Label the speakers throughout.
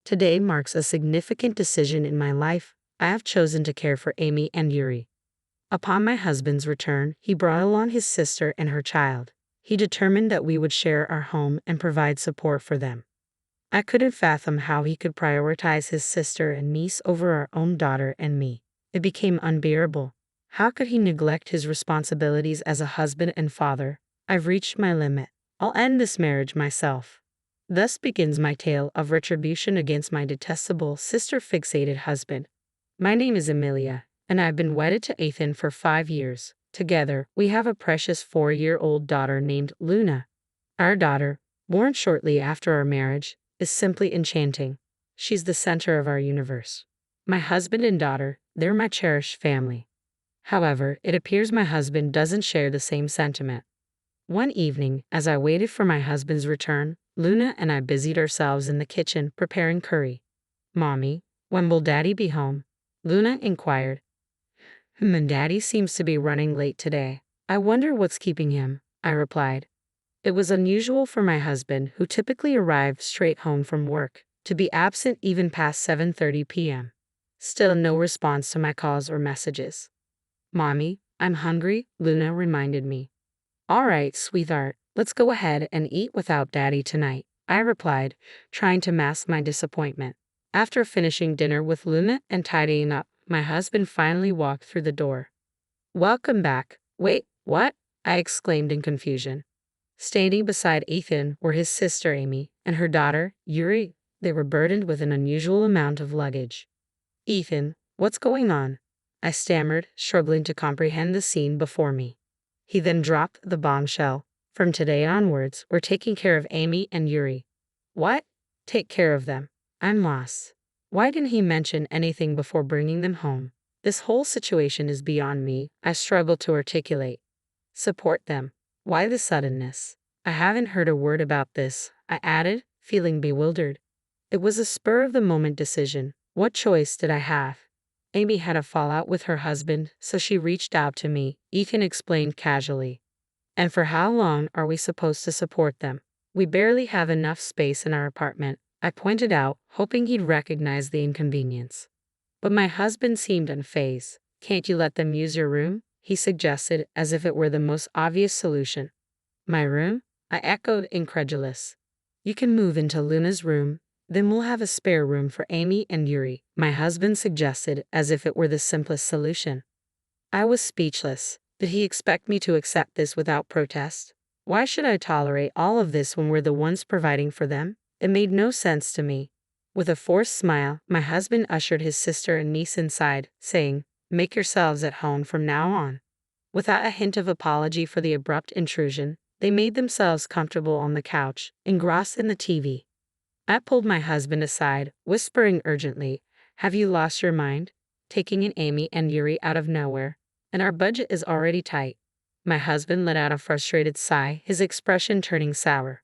Speaker 1: Today marks a significant decision in my life. I have chosen to care for Amy and Yuri. Upon my husband's return, he brought along his sister and her child. He determined that we would share our home and provide support for them. I couldn't fathom how he could prioritize his sister and niece over our own daughter and me. It became unbearable. How could he neglect his responsibilities as a husband and father? I've reached my limit. I'll end this marriage myself. Thus begins my tale of retribution against my detestable, sister-fixated husband. My name is Emilia, and I've been wedded to Ethan for 5 years. Together, we have a precious 4-year-old daughter named Luna. Our daughter, born shortly after our marriage, is simply enchanting. She's the center of our universe. My husband and daughter, they're my cherished family. However, it appears my husband doesn't share the same sentiment. One evening, as I waited for my husband's return, Luna and I busied ourselves in the kitchen preparing curry. "Mommy, when will Daddy be home?" Luna inquired. And Daddy seems to be running late today. I wonder what's keeping him," I replied. It was unusual for my husband, who typically arrived straight home from work, to be absent even past 7:30 p.m. Still no response to my calls or messages. "Mommy, I'm hungry," Luna reminded me. "All right, sweetheart, let's go ahead and eat without Daddy tonight," I replied, trying to mask my disappointment. After finishing dinner with Luna and tidying up, my husband finally walked through the door. "Welcome back." "Wait, what?" I exclaimed in confusion. Standing beside Ethan were his sister Amy and her daughter, Yuri. They were burdened with an unusual amount of luggage. "Ethan, what's going on?" I stammered, struggling to comprehend the scene before me. He then dropped the bombshell. "From today onwards, we're taking care of Amy and Yuri." "What? Take care of them?" I'm lost. Why didn't he mention anything before bringing them home? This whole situation is beyond me, I struggle to articulate. Support them. Why the suddenness? I haven't heard a word about this, I added, feeling bewildered. It was a spur-of-the-moment decision. What choice did I have? Amy had a fallout with her husband, so she reached out to me, Ethan explained casually. And for how long are we supposed to support them? We barely have enough space in our apartment, I pointed out, hoping he'd recognize the inconvenience. But my husband seemed unfazed. "Can't you let them use your room?" he suggested, as if it were the most obvious solution. "My room?" I echoed, incredulous. "You can move into Luna's room, then we'll have a spare room for Amy and Yuri," my husband suggested, as if it were the simplest solution. I was speechless. Did he expect me to accept this without protest? Why should I tolerate all of this when we're the ones providing for them? It made no sense to me. With a forced smile, my husband ushered his sister and niece inside, saying, "Make yourselves at home from now on." Without a hint of apology for the abrupt intrusion, they made themselves comfortable on the couch, engrossed in the TV. I pulled my husband aside, whispering urgently, "Have you lost your mind? Taking in Amy and Yuri out of nowhere, and our budget is already tight." My husband let out a frustrated sigh, his expression turning sour.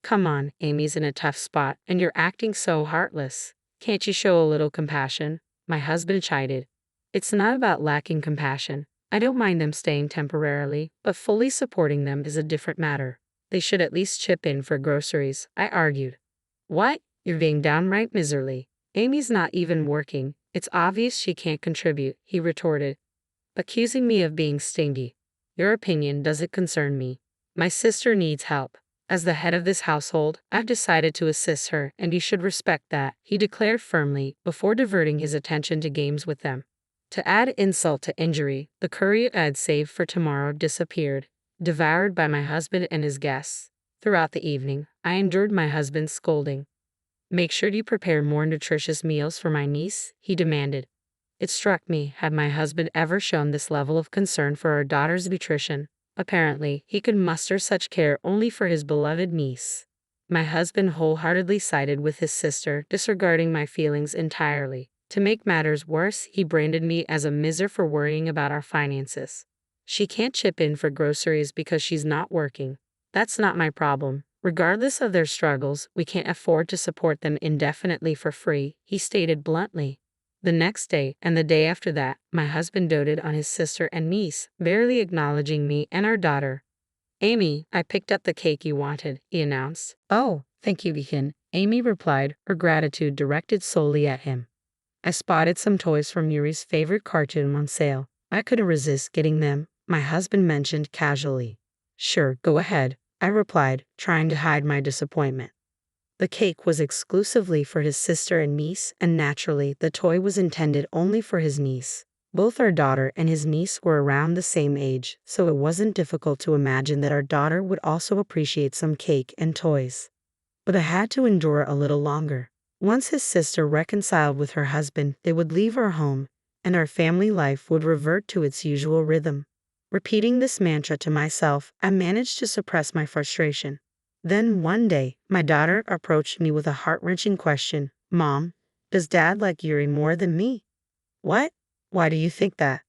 Speaker 1: "Come on, Amy's in a tough spot, and you're acting so heartless. Can't you show a little compassion?" my husband chided. "It's not about lacking compassion. I don't mind them staying temporarily, but fully supporting them is a different matter. They should at least chip in for groceries," I argued. "What? You're being downright miserly. Amy's not even working. It's obvious she can't contribute," he retorted, accusing me of being stingy. "Your opinion doesn't concern me. My sister needs help. As the head of this household, I've decided to assist her, and you should respect that," he declared firmly, before diverting his attention to games with them. To add insult to injury, the curry I'd saved for tomorrow disappeared, devoured by my husband and his guests. Throughout the evening, I endured my husband's scolding. "Make sure you prepare more nutritious meals for my niece," he demanded. It struck me, had my husband ever shown this level of concern for our daughter's nutrition? Apparently, he could muster such care only for his beloved niece. My husband wholeheartedly sided with his sister, disregarding my feelings entirely. To make matters worse, he branded me as a miser for worrying about our finances. "She can't chip in for groceries because she's not working. That's not my problem. Regardless of their struggles, we can't afford to support them indefinitely for free," he stated bluntly. The next day, and the day after that, my husband doted on his sister and niece, barely acknowledging me and our daughter. "Amy, I picked up the cake you wanted," he announced. "Oh, Thank you, Ethan, Amy replied, her gratitude directed solely at him. I spotted some toys from Yuri's favorite cartoon on sale. I couldn't resist getting them, my husband mentioned casually. Sure, go ahead, I replied, trying to hide my disappointment. The cake was exclusively for his sister and niece, and naturally, the toy was intended only for his niece. Both our daughter and his niece were around the same age, so it wasn't difficult to imagine that our daughter would also appreciate some cake and toys. But I had to endure a little longer. Once his sister reconciled with her husband, they would leave our home, and our family life would revert to its usual rhythm. Repeating this mantra to myself, I managed to suppress my frustration. Then one day, my daughter approached me with a heart-wrenching question. Mom, does Dad like Yuri more than me? What? Why do you think that?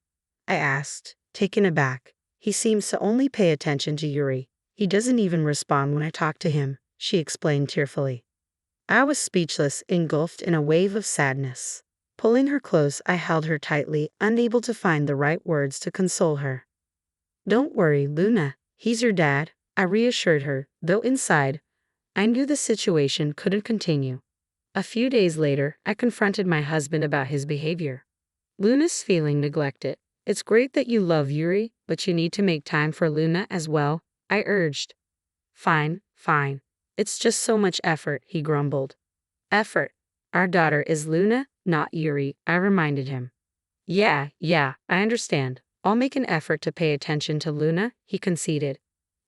Speaker 1: I asked, taken aback. He seems to only pay attention to Yuri. He doesn't even respond when I talk to him, she explained tearfully. I was speechless, engulfed in a wave of sadness. Pulling her close, I held her tightly, unable to find the right words to console her. Don't worry, Luna. He's your dad, I reassured her, though inside, I knew the situation couldn't continue. A few days later, I confronted my husband about his behavior. Luna's feeling neglected. It's great that you love Yuri, but you need to make time for Luna as well, I urged. Fine. It's just so much effort, he grumbled. Effort? Our daughter is Luna, not Yuri, I reminded him. Yeah, I understand. I'll make an effort to pay attention to Luna, he conceded.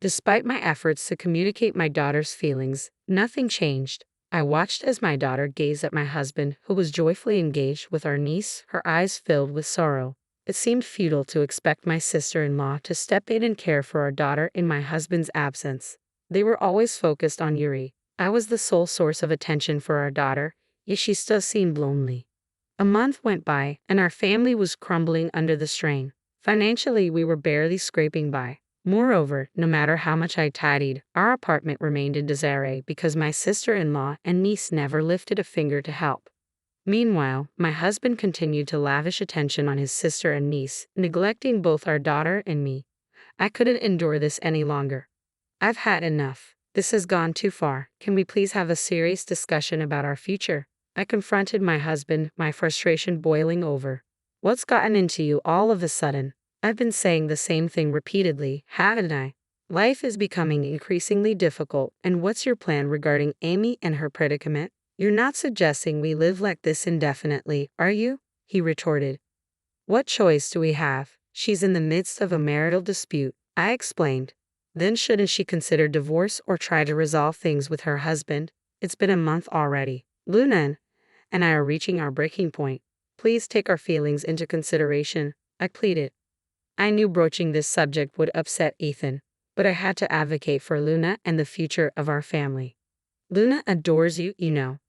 Speaker 1: Despite my efforts to communicate my daughter's feelings, nothing changed. I watched as my daughter gazed at my husband, who was joyfully engaged with our niece, her eyes filled with sorrow. It seemed futile to expect my sister-in-law to step in and care for our daughter in my husband's absence. They were always focused on Yuri. I was the sole source of attention for our daughter, yet she still seemed lonely. A month went by, and our family was crumbling under the strain. Financially, we were barely scraping by. Moreover, no matter how much I tidied, our apartment remained in disarray because my sister-in-law and niece never lifted a finger to help. Meanwhile, my husband continued to lavish attention on his sister and niece, neglecting both our daughter and me. I couldn't endure this any longer. I've had enough. This has gone too far. Can we please have a serious discussion about our future? I confronted my husband, my frustration boiling over. What's gotten into you all of a sudden? I've been saying the same thing repeatedly, haven't I? Life is becoming increasingly difficult, and what's your plan regarding Amy and her predicament? You're not suggesting we live like this indefinitely, are you? He retorted. What choice do we have? She's in the midst of a marital dispute, I explained. Then shouldn't she consider divorce or try to resolve things with her husband? It's been a month already. Luna and I are reaching our breaking point. Please take our feelings into consideration, I pleaded. I knew broaching this subject would upset Ethan, but I had to advocate for Luna and the future of our family. Luna adores you,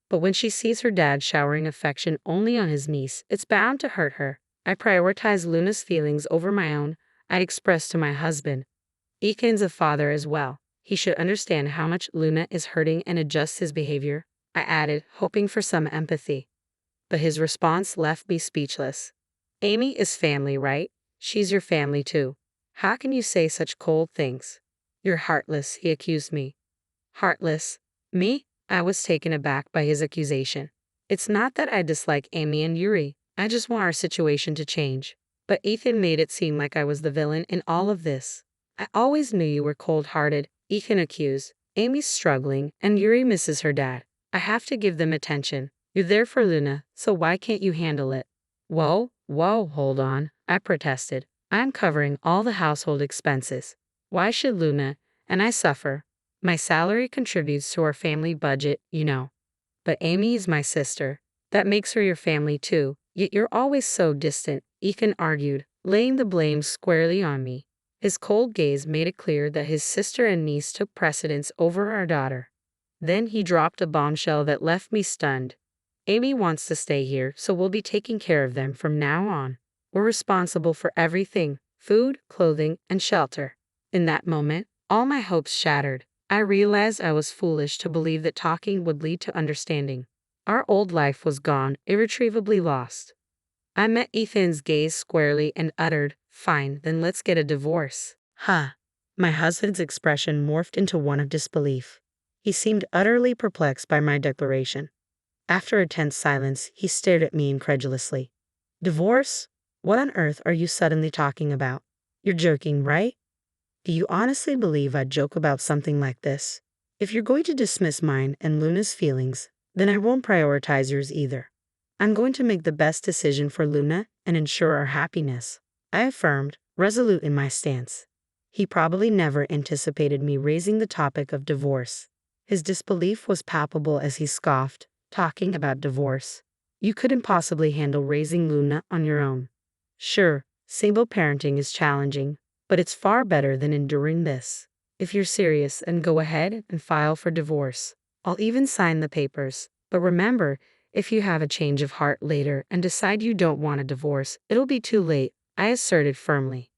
Speaker 1: but when she sees her dad showering affection only on his niece, it's bound to hurt her. I prioritize Luna's feelings over my own, I expressed to my husband. Ethan's a father as well. He should understand how much Luna is hurting and adjust his behavior, I added, hoping for some empathy. But his response left me speechless. Amy is family, right? She's your family too. How can you say such cold things? You're heartless, he accused me. Heartless? Me? I was taken aback by his accusation. It's not that I dislike Amy and Yuri. I just want our situation to change. But Ethan made it seem like I was the villain in all of this. I always knew you were cold-hearted, Ethan accused. Amy's struggling, and Yuri misses her dad. I have to give them attention. You're there for Luna, so why can't you handle it? Whoa, hold on, I protested. I'm covering all the household expenses. Why should Luna and I suffer? My salary contributes to our family budget, But Amy is my sister. That makes her your family too, yet you're always so distant, Ethan argued, laying the blame squarely on me. His cold gaze made it clear that his sister and niece took precedence over our daughter. Then he dropped a bombshell that left me stunned. Amy wants to stay here, so we'll be taking care of them from now on. We're responsible for everything: food, clothing, and shelter. In that moment, all my hopes shattered. I realized I was foolish to believe that talking would lead to understanding. Our old life was gone, irretrievably lost. I met Ethan's gaze squarely and uttered, "Fine, then let's get a divorce." My husband's expression morphed into one of disbelief. He seemed utterly perplexed by my declaration. After a tense silence, he stared at me incredulously. Divorce? What on earth are you suddenly talking about? You're joking, right? Do you honestly believe I'd joke about something like this? If you're going to dismiss mine and Luna's feelings, then I won't prioritize yours either. I'm going to make the best decision for Luna and ensure our happiness, I affirmed, resolute in my stance. He probably never anticipated me raising the topic of divorce. His disbelief was palpable as he scoffed, talking about divorce. You couldn't possibly handle raising Luna on your own. Sure, single parenting is challenging, but it's far better than enduring this. If you're serious, then go ahead and file for divorce. I'll even sign the papers. But remember, if you have a change of heart later and decide you don't want a divorce, it'll be too late, I asserted firmly.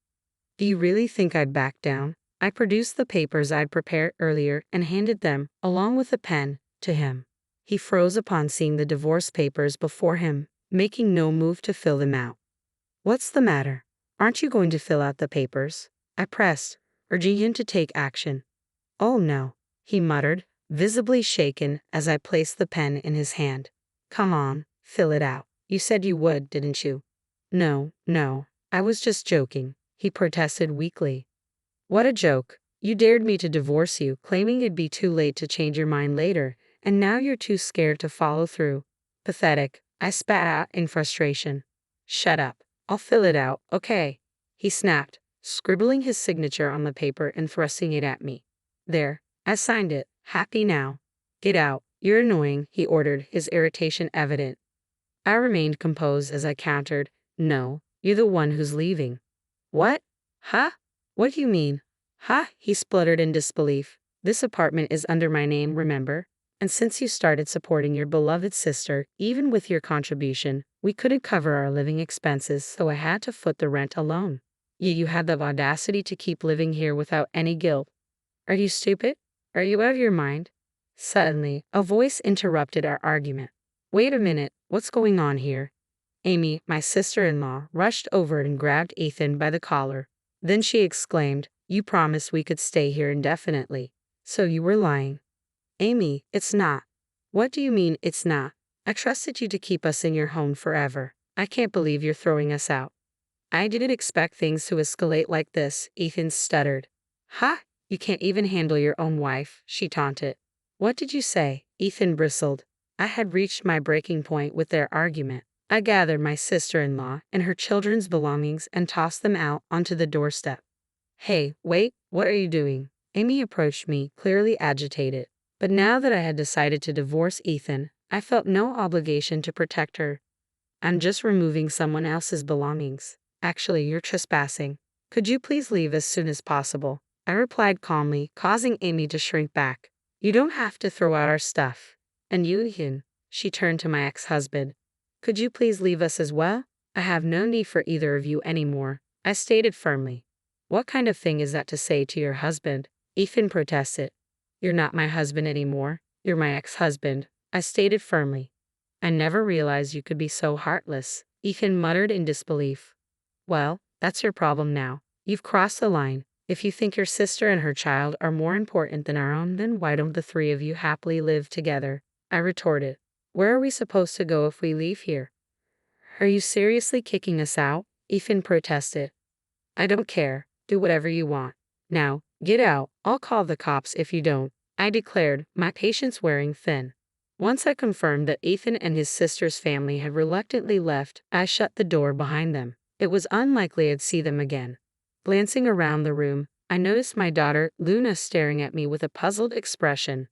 Speaker 1: Do you really think I'd back down? I produced the papers I'd prepared earlier and handed them, along with a pen, to him. He froze upon seeing the divorce papers before him, making no move to fill them out. What's the matter? Aren't you going to fill out the papers? I pressed, urging him to take action. Oh no, he muttered, visibly shaken as I placed the pen in his hand. Come on, fill it out. You said you would, didn't you? No, I was just joking, he protested weakly. What a joke. You dared me to divorce you, claiming it'd be too late to change your mind later, and now you're too scared to follow through. Pathetic, I spat out in frustration. Shut up. I'll fill it out, okay? He snapped, scribbling his signature on the paper and thrusting it at me. There, I signed it, happy now. Get out, you're annoying, he ordered, his irritation evident. I remained composed as I countered, no, you're the one who's leaving. What? Huh? What do you mean? Huh? He spluttered in disbelief. This apartment is under my name, remember? And since you started supporting your beloved sister, even with your contribution, we couldn't cover our living expenses, so I had to foot the rent alone. You had the audacity to keep living here without any guilt. Are you stupid? Are you out of your mind? Suddenly, a voice interrupted our argument. Wait a minute, what's going on here? Amy, my sister-in-law, rushed over and grabbed Ethan by the collar. Then she exclaimed, you promised we could stay here indefinitely. So you were lying. Amy, it's not. What do you mean it's not? I trusted you to keep us in your home forever. I can't believe you're throwing us out. I didn't expect things to escalate like this, Ethan stuttered. Ha! You can't even handle your own wife, she taunted. What did you say? Ethan bristled. I had reached my breaking point with their argument. I gathered my sister-in-law and her children's belongings and tossed them out onto the doorstep. Hey, wait, what are you doing? Amy approached me, clearly agitated. But now that I had decided to divorce Ethan, I felt no obligation to protect her. I'm just removing someone else's belongings. Actually, you're trespassing. Could you please leave as soon as possible? I replied calmly, causing Amy to shrink back. You don't have to throw out our stuff. And you, Ethan, she turned to my ex-husband. Could you please leave us as well? I have no need for either of you anymore, I stated firmly. What kind of thing is that to say to your husband? Ethan protested. You're not my husband anymore. You're my ex-husband, I stated firmly. I never realized you could be so heartless, Ethan muttered in disbelief. Well, that's your problem now. You've crossed the line. If you think your sister and her child are more important than our own, then why don't the three of you happily live together? I retorted. Where are we supposed to go if we leave here? Are you seriously kicking us out? Ethan protested. I don't care. Do whatever you want. Now, get out. I'll call the cops if you don't, I declared, my patience wearing thin. Once I confirmed that Ethan and his sister's family had reluctantly left, I shut the door behind them. It was unlikely I'd see them again. Glancing around the room, I noticed my daughter, Luna, staring at me with a puzzled expression.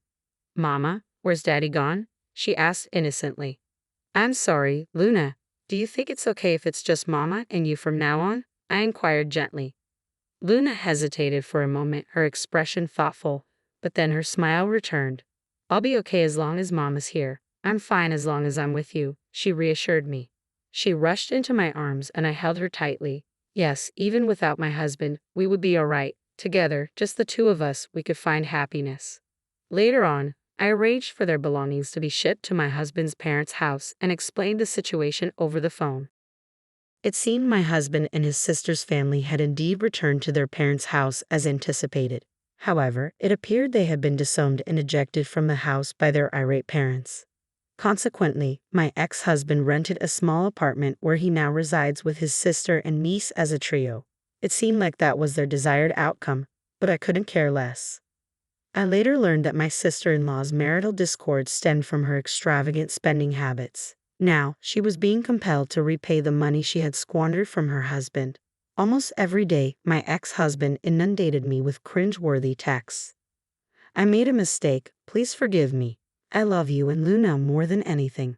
Speaker 1: Mama, where's Daddy gone? She asked innocently. I'm sorry, Luna. Do you think it's okay if it's just Mama and you from now on? I inquired gently. Luna hesitated for a moment, her expression thoughtful, but then her smile returned. I'll be okay as long as Mama's here. I'm fine as long as I'm with you, she reassured me. She rushed into my arms and I held her tightly. Yes, even without my husband, we would be all right. Together, just the two of us, we could find happiness. Later on, I arranged for their belongings to be shipped to my husband's parents' house and explained the situation over the phone. It seemed my husband and his sister's family had indeed returned to their parents' house as anticipated. However, it appeared they had been disowned and ejected from the house by their irate parents. Consequently, my ex-husband rented a small apartment where he now resides with his sister and niece as a trio. It seemed like that was their desired outcome, but I couldn't care less. I later learned that my sister-in-law's marital discord stemmed from her extravagant spending habits. Now, she was being compelled to repay the money she had squandered from her husband. Almost every day, my ex-husband inundated me with cringe-worthy texts. "I made a mistake, please forgive me. I love you and Luna more than anything.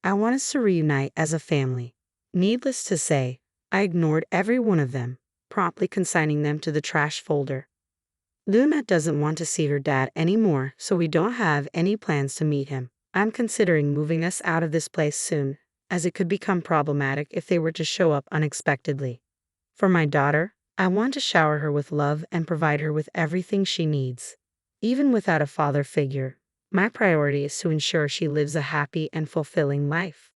Speaker 1: I want us to reunite as a family." Needless to say, I ignored every one of them, promptly consigning them to the trash folder. Luna doesn't want to see her dad anymore, so we don't have any plans to meet him. I'm considering moving us out of this place soon, as it could become problematic if they were to show up unexpectedly. For my daughter, I want to shower her with love and provide her with everything she needs. Even without a father figure, my priority is to ensure she lives a happy and fulfilling life.